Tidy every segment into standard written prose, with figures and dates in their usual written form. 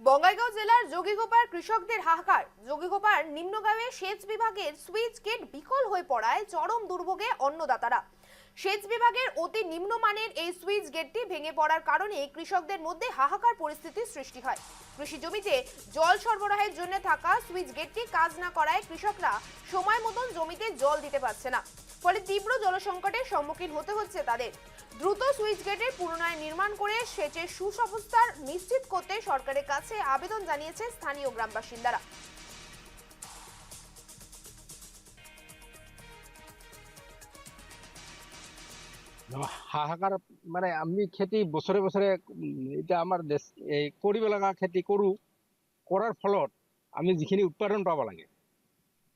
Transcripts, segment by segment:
বঙ্গাইগাঁও জেলার যোগীগোপার কৃষকদের হাহাকার। যোগীগোপার নিম্নগাঁওয়ে সেচ বিভাগের সুইচ গেট বিকল হয়ে পড়ায় চরম দুর্ভোগে অন্নদাতারা। সেচ বিভাগের অতি নিম্নমানের এই সুইচ গেটটি ভেঙে পড়ার কারণে কৃষকদের মধ্যে হাহাকার পরিস্থিতির সৃষ্টি হয়। কৃষি জমিতে জল সরবরাহের জন্য থাকা সুইচ গেটটি কাজ না করায় কৃষকরা সময় মতন জমিতে জল দিতে পারছে না, ফলে তীব্র জলসংকটের সম্মুখীন হতে হচ্ছে তাদের। দ্রুত সুইচ গেটের পুনরায় নির্মাণ করে সেচের সুব্যবস্থা নিশ্চিত করতে সরকারের কাছে আবেদন জানিয়েছে স্থানীয় গ্রাম বাসিন্দারা। হাহাকাৰ মানে আমি খেতি বছৰে বছৰে এটা আমাৰ দেশ এই কৰিব লগা খেতি কৰাৰ ফলত আমি যিখিনি উৎপাদন পাব লাগে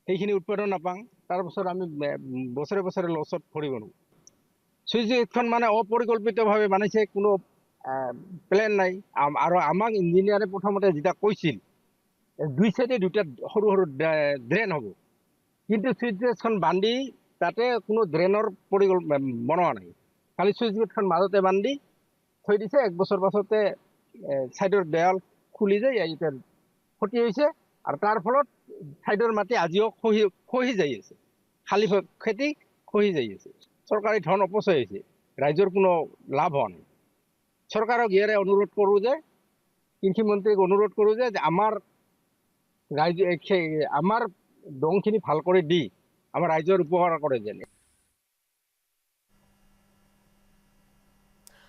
সেইখিনি উৎপাদন নাপাওঁ। তাৰ পাছত আমি বছৰে বছৰে লছত ভৰিব নোৱাৰোঁ। চুইচ গেটখন মানে অপৰিকল্পিতভাৱে বনাইছে, কোনো প্লেন নাই। আৰু আমাক ইঞ্জিনিয়াৰে প্ৰথমতে যেতিয়া কৈছিল দুই চাইডে দুটা সৰু সৰু ড্ৰেইন হ'ব, কিন্তু চুইচ গেটখন বান্ধি তাতে কোনো ড্ৰেইনৰ বনোৱা নাই। খালি চুইচ গেটখন মাজতে বান্ধি থৈ দিছে। এক বছৰ পাছতে ছাইডৰ দেৱাল খুলি যায়, এতিয়া ক্ষতি হৈছে। আৰু তাৰ ফলত ছাইডৰ মাটি আজিও খহি যাই আছে, খালি খেতি খহি যাই আছে। চৰকাৰী ধন অপচয় হৈছে, ৰাইজৰ কোনো লাভ হোৱা নাই। চৰকাৰক ইয়াৰে অনুৰোধ কৰোঁ যে, কৃষিমন্ত্ৰীক অনুৰোধ কৰোঁ যে আমাৰ ৰাইজে আমাৰ দংখিনি ভাল কৰি দি আমাৰ ৰাইজৰ উপকাৰ কৰে যেন।